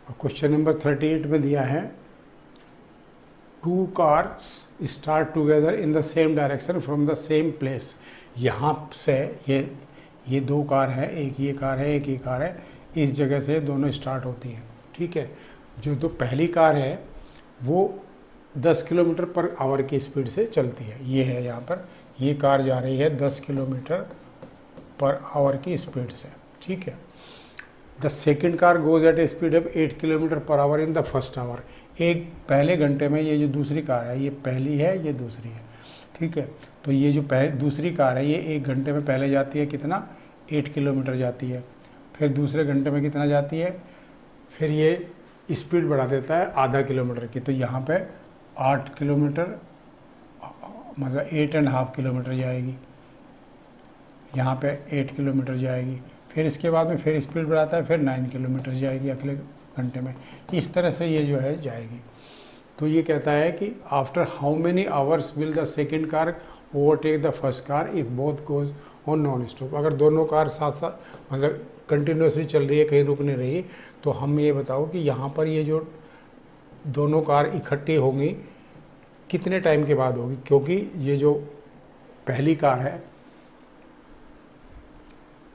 और question number 38 में दिया है 2 cars start together in the same direction from the same place. यहाँ से ये 2 कार है, एक ये कार है, एक ये कार है, इस जगह से दोनों स्टार्ट होती हैं। ठीक है, जो तो पहली कार है वो 10 किलोमीटर पर आवर की स्पीड से चलती है। ये है यहाँ पर, ये कार जा रही है 10 किलोमीटर पर आवर की स्पीड से। ठीक है, the second car goes eight A speed of 8 kilometre per hour in the first hour. एक पहले घंटे में ये जो दूसरी कार है, ये पहली है, ये दूसरी है। ठीक है, तो ये जो दूसरी कार है ये 1 घंटे में पहले जाती है कितना, 8 किलोमीटर जाती है। फिर दूसरे घंटे में कितना जाती है, फिर ये स्पीड बढ़ा देता है आधा किलोमीटर की। तो यहाँ पे 8 किलोमीटर मतलब 8.5 किलोमीटर जाएगी, यहाँ पे 8 किलोमीटर जाएगी। फिर इसके बाद में फिर स्पीड बढ़ाता है, फिर 9 किलोमीटर जाएगी अगले घंटे में। इस तरह से ये जो है जाएगी। तो ये कहता है कि after how many hours will the second car overtake the first car if both goes on non stop. अगर दोनों कार साथ साथ मतलब कंटिन्यूसली चल रही है, कहीं रुक नहीं रही, तो हम ये बताओ कि यहाँ पर ये जो दोनों कार इकट्ठी होंगी कितने टाइम के बाद होगी, क्योंकि ये जो पहली कार है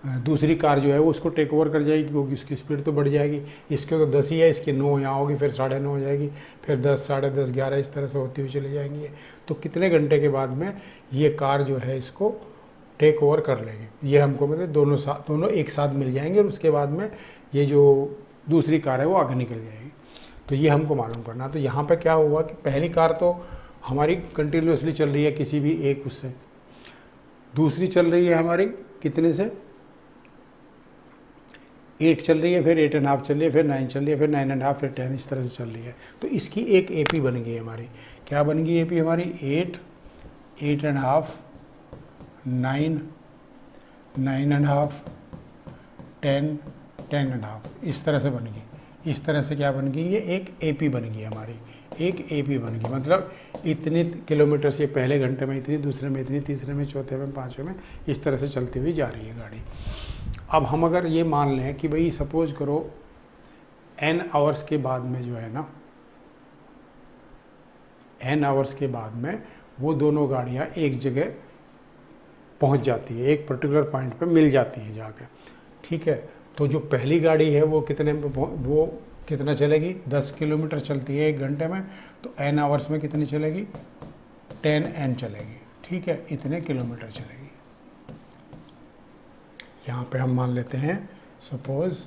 दूसरी कार जो है वो उसको टेक ओवर कर जाएगी, क्योंकि उसकी स्पीड तो बढ़ जाएगी। इसके तो 10 ही है, इसकी 9 यहाँ होगी, फिर 9:30 हो जाएगी, फिर 10, 10:30, 11 इस तरह से होती हुई चली जाएंगी। तो कितने घंटे के बाद में ये कार जो है इसको टेक ओवर कर लेंगे, ये हमको मतलब दोनों एक साथ मिल जाएंगे और उसके बाद में ये जो दूसरी कार है वो आगे निकल जाएगी। तो ये हमको मालूम करना। तो यहाँ पर क्या हुआ कि पहली कार तो हमारी कंटिन्यूसली चल रही है किसी भी एक उससे, दूसरी चल रही है हमारी कितने से 8 चल रही है, फिर 8.5 चल रही है, फिर 9 चल रही है, फिर 9.5, फिर 10, इस तरह से चल रही है। तो इसकी एक एपी बन गई हमारी। क्या बन गई एपी हमारी, 8, 8.5, 9, 9.5, 10, 10.5, इस तरह से बन गई। इस तरह से क्या बन गई, ये एक एपी बन गई हमारी, एक एपी बन गई। मतलब इतने किलोमीटर से पहले घंटे में इतनी, दूसरे में इतनी, तीसरे में, चौथे में, पाँचवें में, इस तरह से चलती हुई जा रही है गाड़ी। अब हम अगर ये मान लें कि भाई सपोज करो n आवर्स के बाद में जो है ना, n आवर्स के बाद में वो दोनों गाड़ियाँ एक जगह पहुंच जाती है, एक पर्टिकुलर पॉइंट पे मिल जाती है जाके। ठीक है, तो जो पहली गाड़ी है वो कितने में वो कितना चलेगी, 10 किलोमीटर चलती है 1 घंटे में, तो n आवर्स में कितनी चलेगी, 10n चलेगी। ठीक है, इतने किलोमीटर चलेगी। यहाँ पे हम मान लेते हैं suppose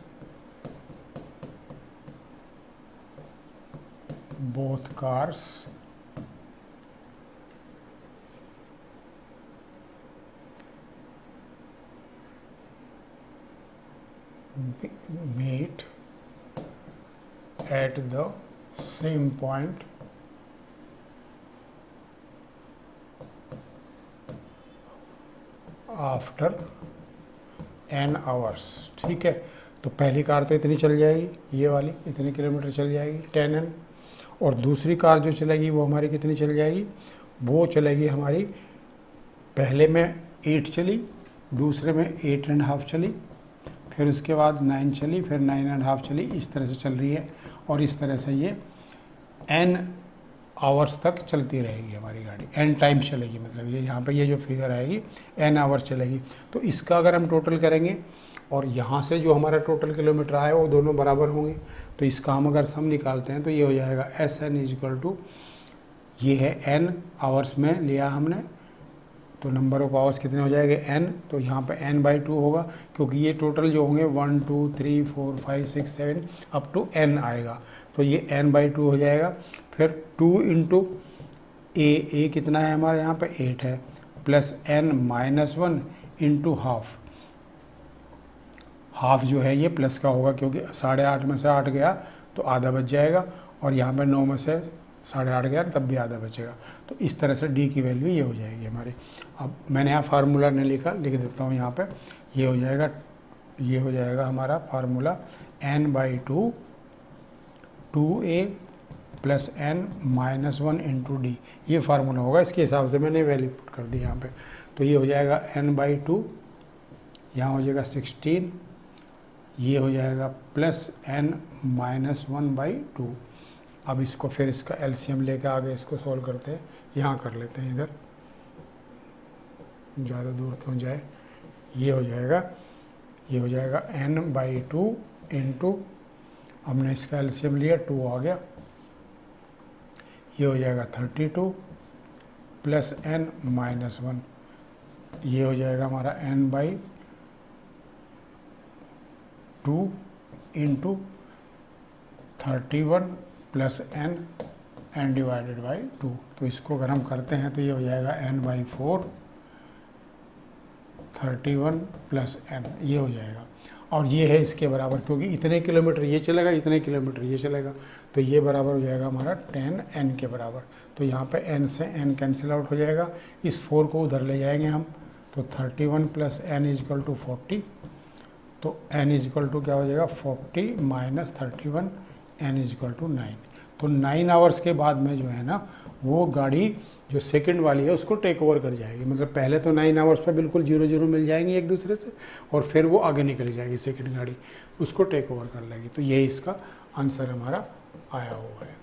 both cars meet at the same point after n hours. ठीक है, तो पहली कार तो इतनी चल जाएगी, ये वाली इतने किलोमीटर चल जाएगी 10n, और दूसरी कार जो चलेगी वो हमारी कितनी चल जाएगी, वो चलेगी हमारी पहले में 8 चली, दूसरे में 8.5 चली, फिर उसके बाद 9 चली, फिर 9.5 चली, इस तरह से चल रही है। और इस तरह से ये n आवर्स तक चलती रहेगी हमारी गाड़ी, n टाइम्स चलेगी। मतलब ये यहाँ पे ये जो फिगर आएगी n आवर्स चलेगी। तो इसका अगर हम टोटल करेंगे और यहाँ से जो हमारा टोटल किलोमीटर आए वो दोनों बराबर होंगे, तो इसका हम अगर सम निकालते हैं तो ये हो जाएगा SN इक्वल टू, ये है n आवर्स में लिया हमने, तो नंबर ऑफ आवर्स कितने हो जाएंगे n, तो यहाँ पे n/2 होगा, क्योंकि ये टोटल जो होंगे 1, 2, 3, 4, 5, 6, 7 अप टू n आएगा, तो ये n/2 हो जाएगा। फिर 2 इंटू a कितना है हमारे यहाँ पे 8 है, प्लस n-1 इंटू हाफ जो है ये प्लस का होगा, क्योंकि 8.5 में से 8 गया तो आधा बच जाएगा, और यहाँ पे 9 में से 8.5 गया तब भी आधा बचेगा। तो इस तरह से d की वैल्यू ये हो जाएगी हमारी। अब मैंने यहाँ फार्मूला नहीं लिखा, लिख देता हूँ यहाँ पे, ये हो जाएगा हमारा formula n/2 2a plus n-1 into D, ये फार्मूला होगा। इसके हिसाब से मैंने वैल्यू पुट कर दी यहाँ पे। तो ये हो जाएगा n/2, यहाँ हो जाएगा 16 ये हो जाएगा प्लस n माइनस 1/2। अब इसको फिर इसका एलसीएम लेके आगे इसको सॉल्व करते हैं, यहाँ कर लेते हैं, इधर ज़्यादा दूर क्यों जाए। ये हो जाएगा n/2 इंटू, हमने इसका एलसीएम लिया 2 आ गया, ये हो जाएगा 32 प्लस n माइनस 1, ये हो जाएगा हमारा n/2 into 31 plus n divided by 2। तो इसको अगर हम करते हैं तो ये हो जाएगा n/4 31 प्लस n, ये हो जाएगा। और ये है इसके बराबर, क्योंकि इतने किलोमीटर ये चलेगा, इतने किलोमीटर ये चलेगा, तो ये बराबर हो जाएगा हमारा 10n के बराबर। तो यहाँ पे n से n कैंसिल आउट हो जाएगा, इस 4 को उधर ले जाएंगे हम, तो 31 प्लस n इजकल टू 40, तो n इजकल टू क्या हो जाएगा 40 माइनस 31, n इजकल टू 9। तो 9 आवर्स के बाद में जो है ना वो गाड़ी जो सेकंड वाली है उसको टेक ओवर कर जाएगी। मतलब पहले तो 9 आवर्स पे बिल्कुल 0-0 मिल जाएंगी एक दूसरे से, और फिर वो आगे निकल जाएगी सेकंड गाड़ी, उसको टेक ओवर कर लेगी। तो ये इसका आंसर हमारा आया हुआ है।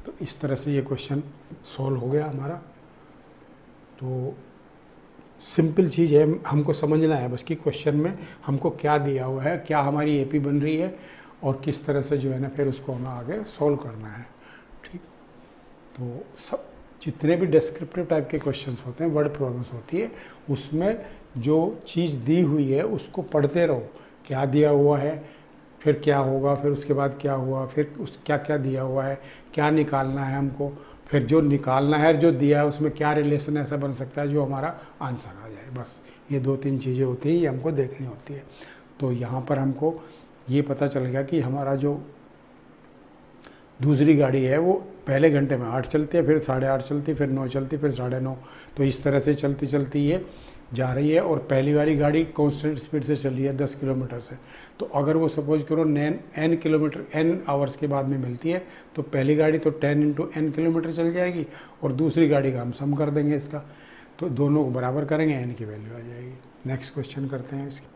तो इस तरह से ये क्वेश्चन सॉल्व हो गया हमारा। तो सिंपल चीज़ है, हमको समझना है बस कि क्वेश्चन में हमको क्या दिया हुआ है, क्या हमारी एपी बन रही है, और किस तरह से जो है ना फिर उसको हमें आगे सॉल्व करना है। ठीक, तो सब जितने भी डिस्क्रिप्टिव टाइप के क्वेश्चंस होते हैं, वर्ड प्रॉब्लम्स होती है, उसमें जो चीज़ दी हुई है उसको पढ़ते रहो, क्या दिया हुआ है, फिर क्या होगा, फिर उसके बाद क्या हुआ, फिर उस क्या क्या दिया हुआ है, क्या निकालना है हमको, फिर जो निकालना है जो दिया है उसमें क्या रिलेशन ऐसा बन सकता है जो हमारा आंसर आ जाए। बस ये 2-3 चीज़ें होती हैं, ये हमको देखनी होती है। तो यहाँ पर हमको ये पता चल गया कि हमारा जो दूसरी गाड़ी है वो पहले घंटे में 8 चलती है, फिर 8:30 चलती, फिर 9 चलती, फिर 9:30। तो इस तरह से चलती चलती ये जा रही है, और पहली वाली गाड़ी कांस्टेंट स्पीड से चल रही है 10 किलोमीटर से। तो अगर वो सपोज करो n किलोमीटर n आवर्स के बाद में मिलती है, तो पहली गाड़ी तो 10 इंटू n किलोमीटर चल जाएगी, और दूसरी गाड़ी का हम सम कर देंगे इसका, तो दोनों को बराबर करेंगे, n की वैल्यू आ जाएगी। नेक्स्ट क्वेश्चन करते हैं इसकी।